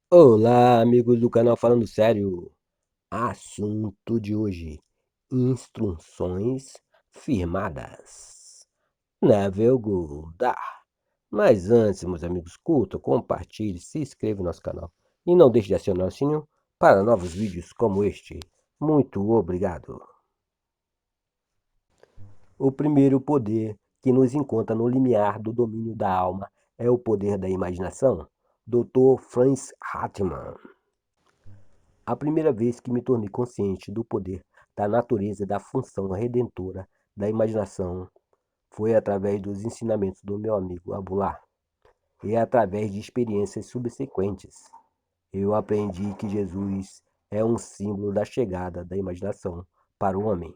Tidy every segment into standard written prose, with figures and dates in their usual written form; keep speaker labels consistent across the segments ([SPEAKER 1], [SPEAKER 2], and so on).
[SPEAKER 1] Olá, amigos do canal Falando Sério. Assunto de hoje: instruções firmadas. Never go dar. Mas antes, meus amigos, curta, compartilhe, se inscreva no nosso canal e não deixe de acionar o sininho para novos vídeos como este. Muito obrigado. O primeiro poder que nos encontra no limiar do domínio da alma é o poder da imaginação. Dr. Franz Hartmann. A primeira vez que me tornei consciente do poder da natureza e da função redentora da imaginação foi através dos ensinamentos do meu amigo Abulá e através de experiências subsequentes. Eu aprendi que Jesus é um símbolo da chegada da imaginação para o homem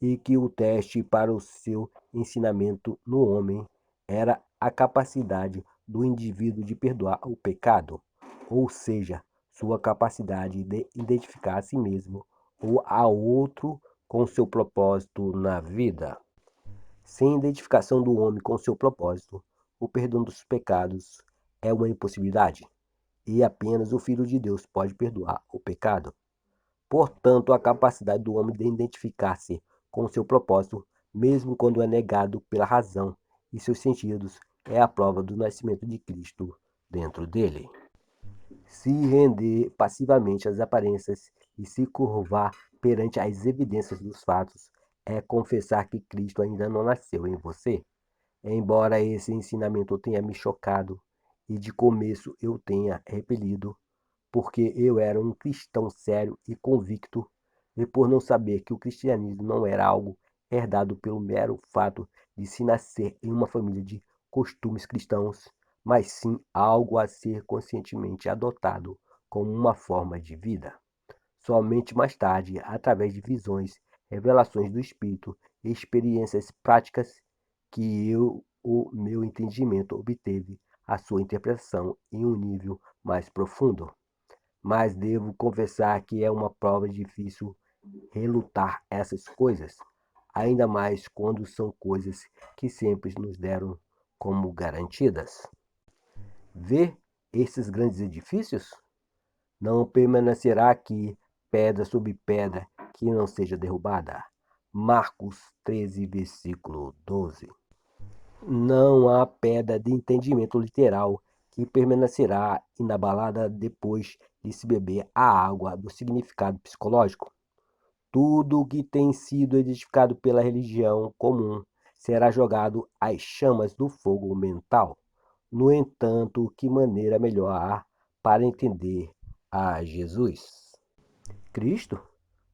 [SPEAKER 1] e que o teste para o seu ensinamento no homem era a capacidade do indivíduo de perdoar o pecado, ou seja, sua capacidade de identificar a si mesmo ou a outro com seu propósito na vida. Sem identificação do homem com seu propósito, o perdão dos pecados é uma impossibilidade, e apenas o Filho de Deus pode perdoar o pecado. Portanto, a capacidade do homem de identificar-se com seu propósito, mesmo quando é negado pela razão e seus sentidos, é a prova do nascimento de Cristo dentro dele. Se render passivamente às aparências e se curvar perante as evidências dos fatos é confessar que Cristo ainda não nasceu em você. Embora esse ensinamento tenha me chocado e de começo eu tenha repelido, porque eu era um cristão sério e convicto, e por não saber que o cristianismo não era algo herdado pelo mero fato de se nascer em uma família de costumes cristãos, mas sim algo a ser conscientemente adotado como uma forma de vida. Somente mais tarde, através de visões, revelações do Espírito e experiências práticas, que o meu entendimento obteve a sua interpretação em um nível mais profundo. Mas devo confessar que é uma prova difícil relutar essas coisas, ainda mais quando são coisas que sempre nos deram como garantidas. Ver esses grandes edifícios? Não permanecerá aqui pedra sobre pedra que não seja derrubada. Marcos 13, versículo 12. Não há pedra de entendimento literal que permanecerá inabalada depois de se beber a água do significado psicológico. Tudo o que tem sido edificado pela religião comum será jogado às chamas do fogo mental. No entanto, que maneira melhor há para entender a Jesus Cristo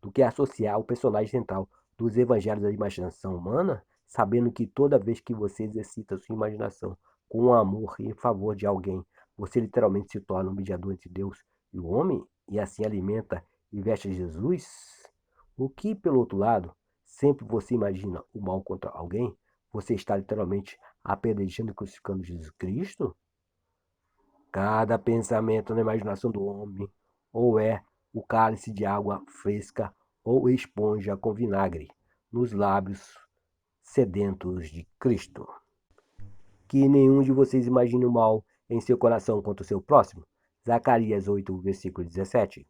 [SPEAKER 1] do que associar o personagem central dos evangelhos à imaginação humana, sabendo que toda vez que você exercita sua imaginação com amor em favor de alguém, você literalmente se torna um mediador entre Deus e o homem, e assim alimenta e veste Jesus? O que, pelo outro lado, sempre você imagina o mal contra alguém, você está literalmente apedrejando e crucificando Jesus Cristo? Cada pensamento na imaginação do homem ou é o cálice de água fresca ou esponja com vinagre nos lábios sedentos de Cristo. Que nenhum de vocês imagine o mal em seu coração contra o seu próximo. Zacarias 8, versículo 17.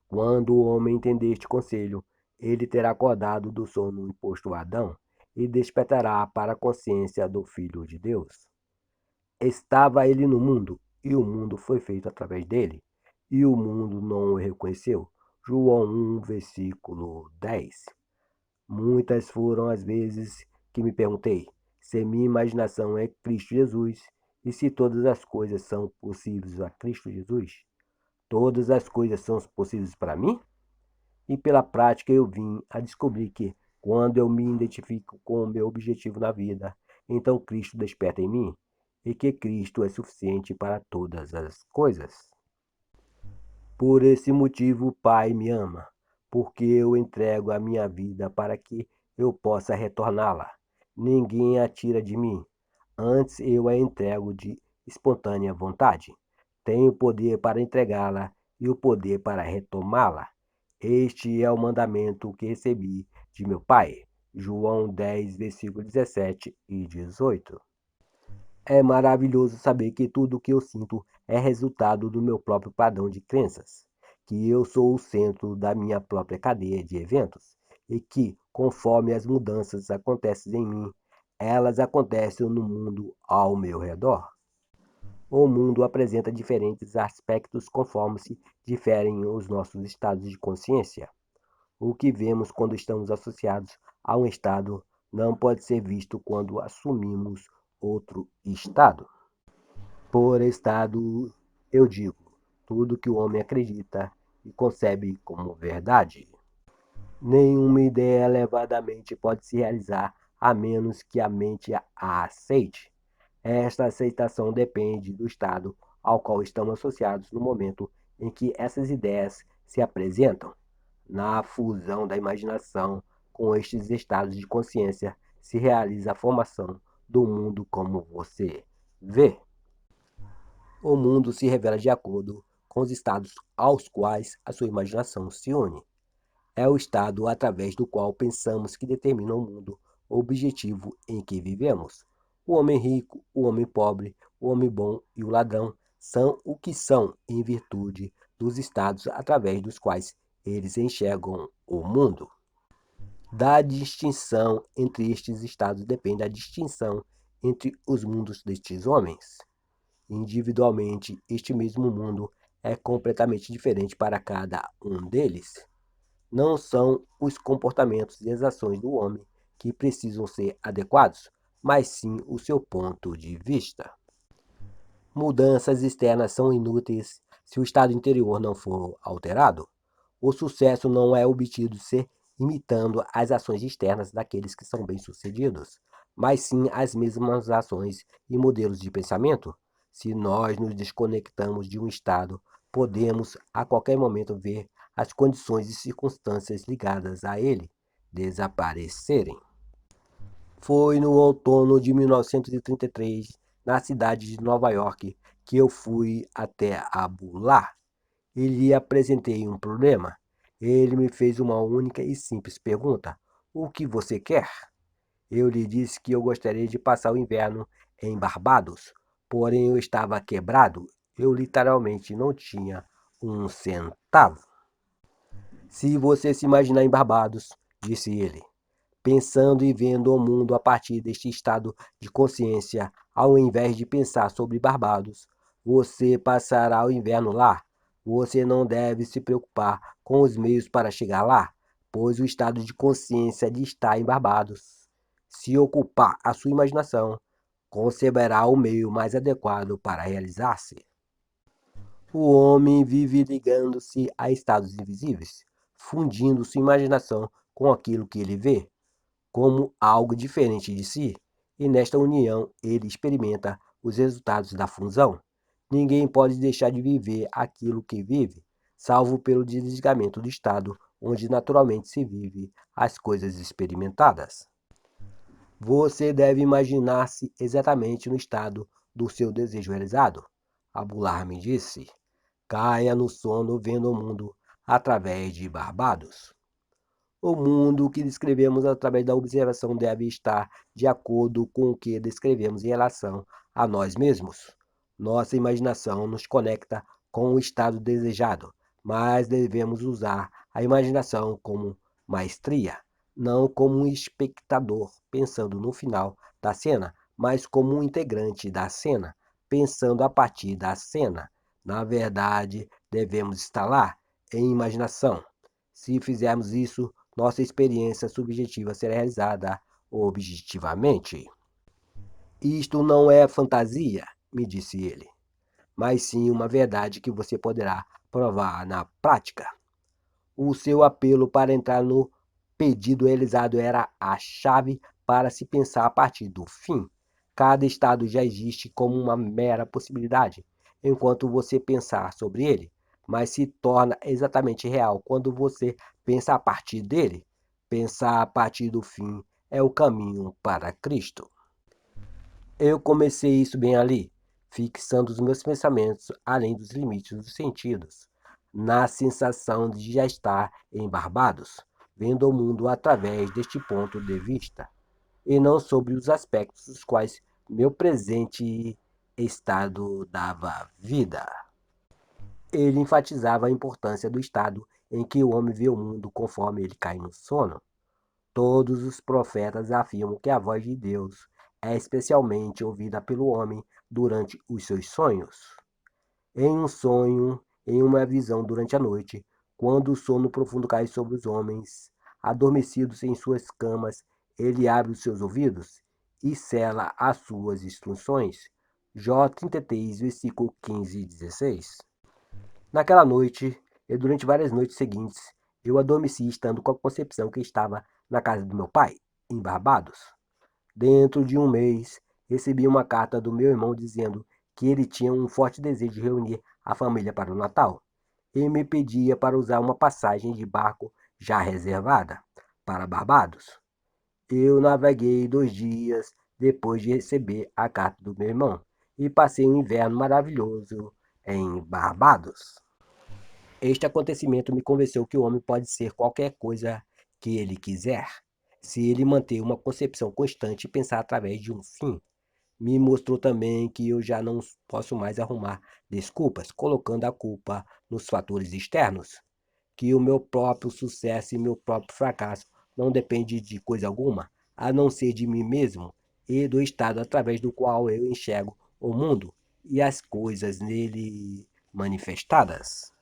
[SPEAKER 1] Quando o homem entender este conselho, ele terá acordado do sono imposto a Adão e despertará para a consciência do Filho de Deus. Estava ele no mundo, e o mundo foi feito através dele, e o mundo não o reconheceu. João 1, versículo 10. Muitas foram as vezes que me perguntei se minha imaginação é Cristo Jesus e se todas as coisas são possíveis a Cristo Jesus. Todas as coisas são possíveis para mim? E pela prática eu vim a descobrir que, quando eu me identifico com o meu objetivo na vida, então Cristo desperta em mim e que Cristo é suficiente para todas as coisas. Por esse motivo o Pai me ama, porque eu entrego a minha vida para que eu possa retorná-la. Ninguém a tira de mim, antes eu a entrego de espontânea vontade. Tenho poder para entregá-la e o poder para retomá-la. Este é o mandamento que recebi de meu Pai. João 10, versículos 17 e 18. É maravilhoso saber que tudo o que eu sinto é resultado do meu próprio padrão de crenças, que eu sou o centro da minha própria cadeia de eventos e que, conforme as mudanças acontecem em mim, elas acontecem no mundo ao meu redor. O mundo apresenta diferentes aspectos conforme se diferem os nossos estados de consciência. O que vemos quando estamos associados a um estado não pode ser visto quando assumimos outro estado. Por estado, eu digo, tudo que o homem acredita e concebe como verdade. Nenhuma ideia elevadamente pode se realizar a menos que a mente a aceite. Esta aceitação depende do estado ao qual estamos associados no momento em que essas ideias se apresentam. Na fusão da imaginação com estes estados de consciência se realiza a formação do mundo como você vê. O mundo se revela de acordo com os estados aos quais a sua imaginação se une. É o estado através do qual pensamos que determina o mundo objetivo em que vivemos. O homem rico, o homem pobre, o homem bom e o ladrão são o que são em virtude dos estados através dos quais eles enxergam o mundo. Da distinção entre estes estados depende a distinção entre os mundos destes homens. Individualmente, este mesmo mundo é completamente diferente para cada um deles. Não são os comportamentos e as ações do homem que precisam ser adequados, mas sim o seu ponto de vista. Mudanças externas são inúteis se o estado interior não for alterado. O sucesso não é obtido se imitando as ações externas daqueles que são bem-sucedidos, mas sim as mesmas ações e modelos de pensamento. Se nós nos desconectamos de um estado, podemos a qualquer momento ver as condições e circunstâncias ligadas a ele desaparecerem. Foi no outono de 1933, na cidade de Nova York, que eu fui até Abulá e lhe apresentei um problema. Ele me fez uma única e simples pergunta: o que você quer? Eu lhe disse que eu gostaria de passar o inverno em Barbados, porém eu estava quebrado. Eu literalmente não tinha um centavo. Se você se imaginar em Barbados, disse ele, pensando e vendo o mundo a partir deste estado de consciência, ao invés de pensar sobre Barbados, você passará o inverno lá. Você não deve se preocupar com os meios para chegar lá, pois o estado de consciência de estar em Barbados. Se ocupar a sua imaginação, conceberá o meio mais adequado para realizar-se. O homem vive ligando-se a estados invisíveis, fundindo sua imaginação com aquilo que ele vê como algo diferente de si, e nesta união ele experimenta os resultados da fusão. Ninguém pode deixar de viver aquilo que vive, salvo pelo desligamento do estado onde naturalmente se vive as coisas experimentadas. Você deve imaginar-se exatamente no estado do seu desejo realizado. Abulard me disse: caia no sono vendo o mundo através de Barbados. O mundo que descrevemos através da observação deve estar de acordo com o que descrevemos em relação a nós mesmos. Nossa imaginação nos conecta com o estado desejado, mas devemos usar a imaginação como maestria, não como um espectador pensando no final da cena, mas como um integrante da cena, pensando a partir da cena. Na verdade, devemos estar lá, em imaginação. Se fizermos isso, nossa experiência subjetiva será realizada objetivamente. Isto não é fantasia, me disse ele, mas sim uma verdade que você poderá provar na prática. O seu apelo para entrar no pedido realizado era a chave para se pensar a partir do fim. Cada estado já existe como uma mera possibilidade, enquanto você pensar sobre ele, mas se torna exatamente real quando você pensa a partir dele. Pensar a partir do fim é o caminho para Cristo. Eu comecei isso bem ali, fixando os meus pensamentos além dos limites dos sentidos, na sensação de já estar em Barbados, vendo o mundo através deste ponto de vista, e não sobre os aspectos dos quais meu presente estado dava vida. Ele enfatizava a importância do estado em que o homem vê o mundo conforme ele cai no sono. Todos os profetas afirmam que a voz de Deus é especialmente ouvida pelo homem durante os seus sonhos. Em um sonho, em uma visão durante a noite, quando o sono profundo cai sobre os homens, adormecidos em suas camas, ele abre os seus ouvidos e sela as suas instruções. Jó 33, versículo 15 e 16. Naquela noite, e durante várias noites seguintes, eu adormeci estando com a concepção que estava na casa do meu pai, em Barbados. Dentro de um mês, recebi uma carta do meu irmão dizendo que ele tinha um forte desejo de reunir a família para o Natal e me pedia para usar uma passagem de barco já reservada para Barbados. Eu naveguei 2 dias depois de receber a carta do meu irmão e passei um inverno maravilhoso em Barbados. Este acontecimento me convenceu que o homem pode ser qualquer coisa que ele quiser, se ele manter uma concepção constante e pensar através de um fim. Me mostrou também que eu já não posso mais arrumar desculpas, colocando a culpa nos fatores externos, que o meu próprio sucesso e meu próprio fracasso não depende de coisa alguma, a não ser de mim mesmo e do estado através do qual eu enxergo o mundo e as coisas nele manifestadas.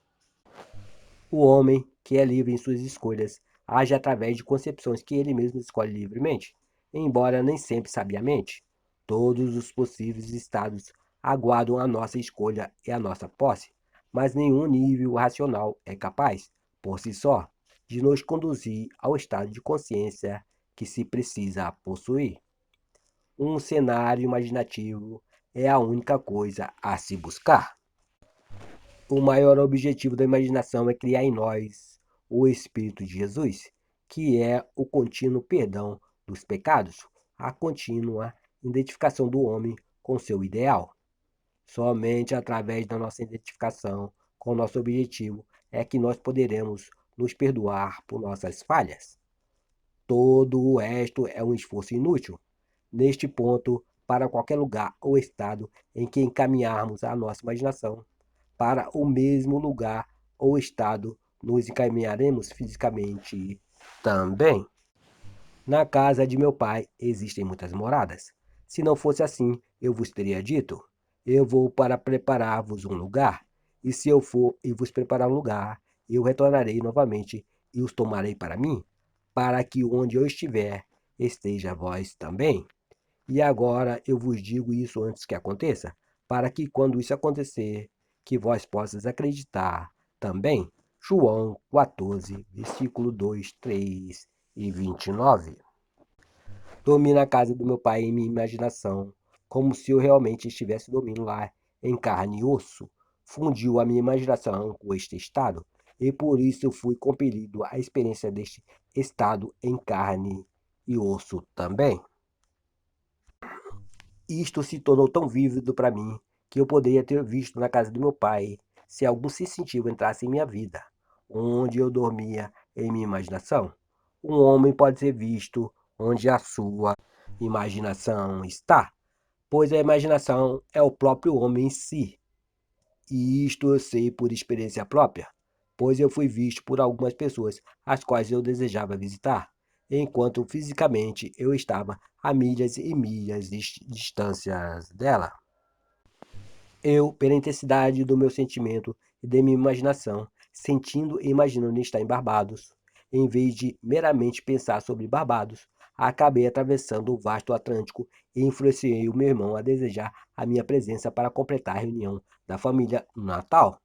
[SPEAKER 1] O homem, que é livre em suas escolhas, age através de concepções que ele mesmo escolhe livremente, embora nem sempre sabiamente. Todos os possíveis estados aguardam a nossa escolha e a nossa posse, mas nenhum nível racional é capaz, por si só, de nos conduzir ao estado de consciência que se precisa possuir. Um cenário imaginativo é a única coisa a se buscar. O maior objetivo da imaginação é criar em nós o Espírito de Jesus, que é o contínuo perdão dos pecados, a contínua identificação do homem com seu ideal. Somente através da nossa identificação com o nosso objetivo é que nós poderemos nos perdoar por nossas falhas. Todo o resto é um esforço inútil. Neste ponto, para qualquer lugar ou estado em que encaminharmos a nossa imaginação, para o mesmo lugar ou estado nos encaminharemos fisicamente também. Na casa de meu pai existem muitas moradas. Se não fosse assim, eu vos teria dito: eu vou para preparar-vos um lugar. E se eu for e vos preparar um lugar, eu retornarei novamente e os tomarei para mim, para que onde eu estiver, esteja vós também. E agora eu vos digo isso antes que aconteça, para que quando isso acontecer, que vós possas acreditar também. João 14, versículo 2, 3 e 29. Dormi na casa do meu pai em minha imaginação, como se eu realmente estivesse dormindo lá em carne e osso. Fundiu a minha imaginação com este estado, e por isso eu fui compelido à experiência deste estado em carne e osso também. Isto se tornou tão vívido para mim que eu poderia ter visto na casa do meu pai se algum sensitivo entrasse em minha vida, onde eu dormia em minha imaginação. Um homem pode ser visto onde a sua imaginação está, pois a imaginação é o próprio homem em si. E isto eu sei por experiência própria, pois eu fui visto por algumas pessoas as quais eu desejava visitar, enquanto fisicamente eu estava a milhas e milhas de distâncias dela. Eu, pela intensidade do meu sentimento e da minha imaginação, sentindo e imaginando estar em Barbados, em vez de meramente pensar sobre Barbados, acabei atravessando o vasto Atlântico e influenciei o meu irmão a desejar a minha presença para completar a reunião da família no Natal.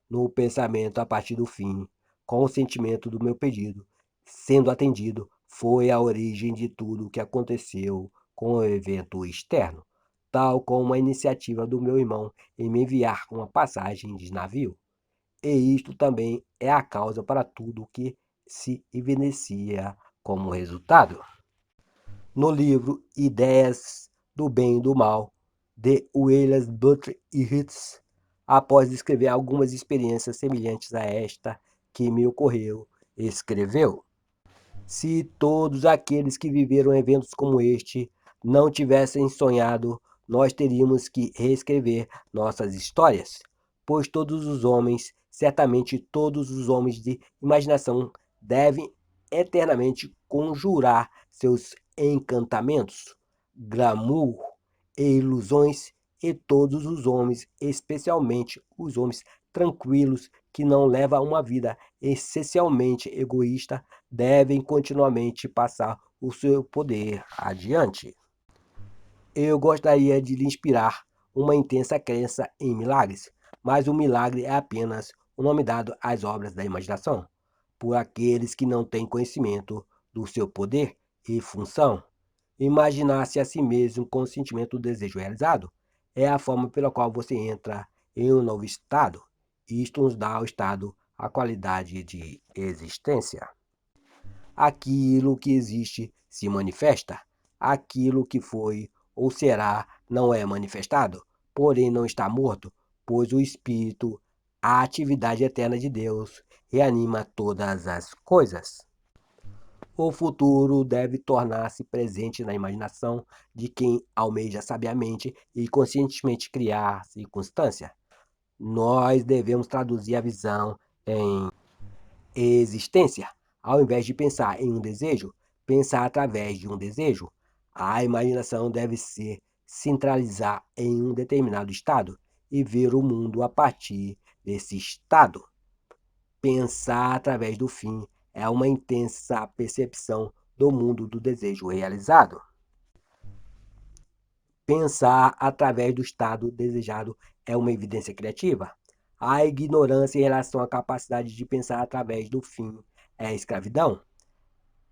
[SPEAKER 1] No pensamento a partir do fim, com o sentimento do meu pedido sendo atendido, foi a origem de tudo o que aconteceu com o evento externo, tal como a iniciativa do meu irmão em me enviar uma passagem de navio. E isto também é a causa para tudo o que se evidencia como resultado. No livro Ideias do Bem e do Mal, de William Butler Yeats, após descrever algumas experiências semelhantes a esta que me ocorreu, escreveu: se todos aqueles que viveram eventos como este não tivessem sonhado, nós teríamos que reescrever nossas histórias, pois todos os homens, certamente todos os homens de imaginação, devem eternamente conjurar seus encantamentos, glamour e ilusões, e todos os homens, especialmente os homens tranquilos que não levam uma vida essencialmente egoísta, devem continuamente passar o seu poder adiante. Eu gostaria de lhe inspirar uma intensa crença em milagres, mas o milagre é apenas o nome dado às obras da imaginação, por aqueles que não têm conhecimento do seu poder e função. Imaginar-se a si mesmo com o sentimento do desejo realizado é a forma pela qual você entra em um novo estado. Isto nos dá ao estado a qualidade de existência. Aquilo que existe se manifesta, aquilo que foi ou será não é manifestado, porém não está morto, pois o Espírito, a atividade eterna de Deus, reanima todas as coisas. O futuro deve tornar-se presente na imaginação de quem almeja sabiamente e conscientemente criar circunstância. Nós devemos traduzir a visão em existência. Ao invés de pensar em um desejo, pensar através de um desejo. A imaginação deve se centralizar em um determinado estado e ver o mundo a partir desse estado. Pensar através do fim é uma intensa percepção do mundo do desejo realizado. Pensar através do estado desejado é uma evidência criativa. A ignorância em relação à capacidade de pensar através do fim é escravidão.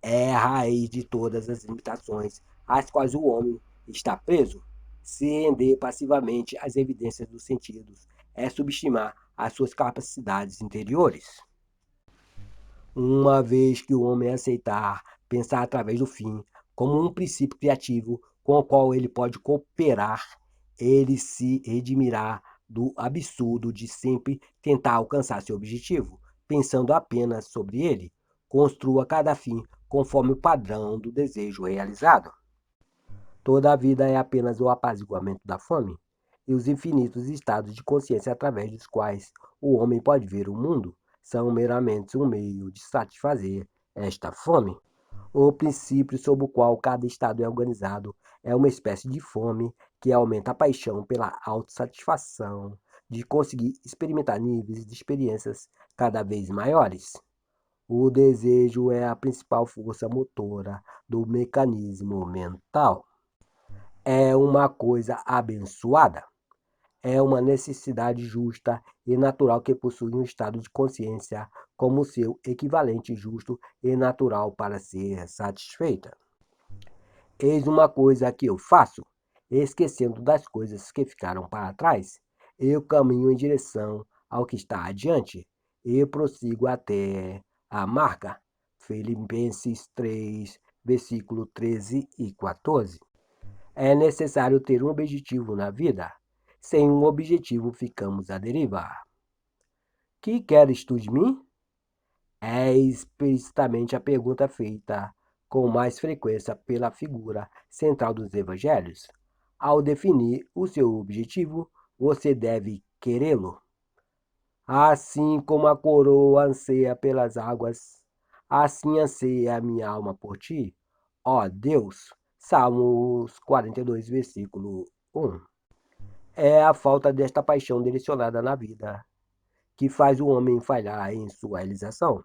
[SPEAKER 1] É a raiz de todas as limitações às quais o homem está preso. Se render passivamente às evidências dos sentidos é subestimar as suas capacidades interiores. Uma vez que o homem aceitar pensar através do fim como um princípio criativo com o qual ele pode cooperar, ele se redimirá do absurdo de sempre tentar alcançar seu objetivo, pensando apenas sobre ele. Construa cada fim conforme o padrão do desejo realizado. Toda a vida é apenas o apaziguamento da fome, e os infinitos estados de consciência através dos quais o homem pode ver o mundo são meramente um meio de satisfazer esta fome. O princípio sob o qual cada estado é organizado é uma espécie de fome que aumenta a paixão pela autossatisfação, de conseguir experimentar níveis de experiências cada vez maiores. O desejo é a principal força motora do mecanismo mental. É uma coisa abençoada. É uma necessidade justa e natural que possui um estado de consciência como seu equivalente justo e natural para ser satisfeita. Eis uma coisa que eu faço, esquecendo das coisas que ficaram para trás, eu caminho em direção ao que está adiante e prossigo até a marca. Filipenses 3, versículo 13 e 14. É necessário ter um objetivo na vida. Sem um objetivo, ficamos à deriva. Que queres tu de mim? É explicitamente a pergunta feita com mais frequência pela figura central dos evangelhos. Ao definir o seu objetivo, você deve querê-lo. Assim como a coroa anseia pelas águas, assim anseia a minha alma por ti, ó Deus. Salmos 42, versículo 1. É a falta desta paixão direcionada na vida que faz o homem falhar em sua realização.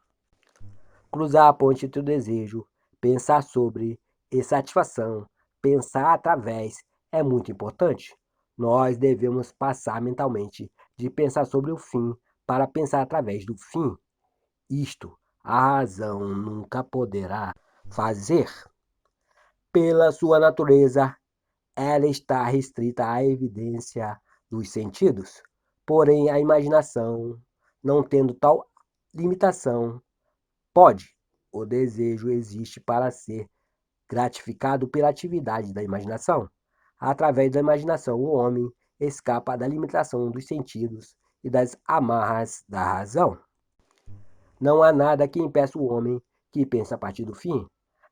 [SPEAKER 1] Cruzar a ponte entre o desejo, pensar sobre e satisfação, pensar através é muito importante. Nós devemos passar mentalmente de pensar sobre o fim para pensar através do fim. Isto a razão nunca poderá fazer. Pela sua natureza, ela está restrita à evidência dos sentidos. Porém, a imaginação, não tendo tal limitação, pode. O desejo existe para ser gratificado pela atividade da imaginação. Através da imaginação, o homem escapa da limitação dos sentidos e das amarras da razão. Não há nada que impeça o homem que pensa a partir do fim.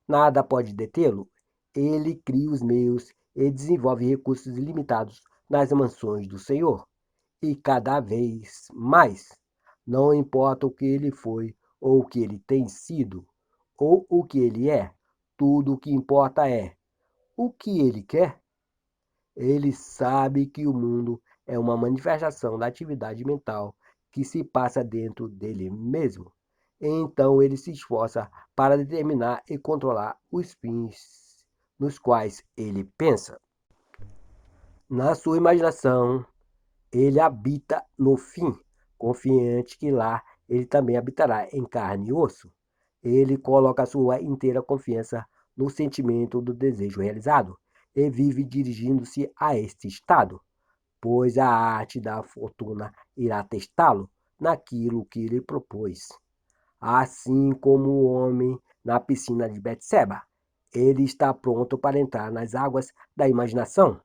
[SPEAKER 1] Nada pode detê-lo. ele cria os meios e desenvolve recursos ilimitados nas mansões do Senhor. E cada vez mais, não importa o que ele foi, ou o que ele tem sido, ou o que ele é, tudo o que importa é o que ele quer. Ele sabe que o mundo é uma manifestação da atividade mental que se passa dentro dele mesmo. Então ele se esforça para determinar e controlar os fins nos quais ele pensa. Na sua imaginação, ele habita no fim, confiante que lá ele também habitará em carne e osso. Ele coloca sua inteira confiança no sentimento do desejo realizado e vive dirigindo-se a este estado, pois a arte da fortuna irá testá-lo naquilo que ele propôs. Assim como o homem na piscina de Betseba, ele está pronto para entrar nas águas da imaginação,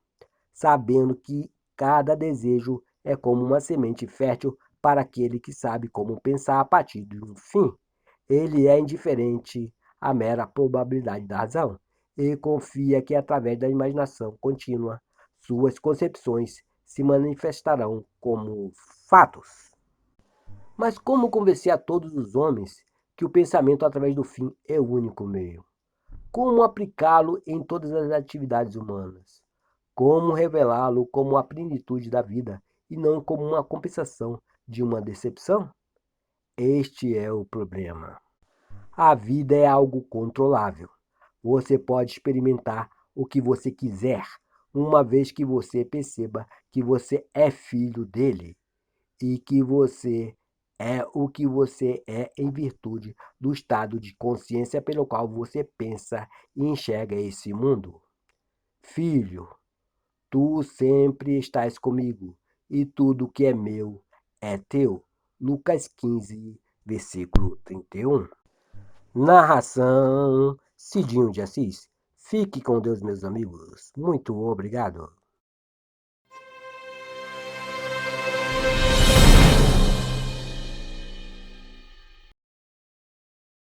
[SPEAKER 1] sabendo que cada desejo é como uma semente fértil para aquele que sabe como pensar a partir de um fim. Ele é indiferente à mera probabilidade da razão e confia que através da imaginação contínua suas concepções se manifestarão como fatos. Mas como convencer a todos os homens que o pensamento através do fim é o único meio? Como aplicá-lo em todas as atividades humanas? Como revelá-lo como a plenitude da vida e não como uma compensação de uma decepção? Este é o problema. A vida é algo controlável. Você pode experimentar o que você quiser, uma vez que você perceba que você é filho dele e que você é o que você é em virtude do estado de consciência pelo qual você pensa e enxerga esse mundo. Filho, tu sempre estás comigo, e tudo que é meu é teu. Lucas 15, versículo 31. Narração Cidinho de Assis. Fique com Deus, meus amigos. Muito obrigado.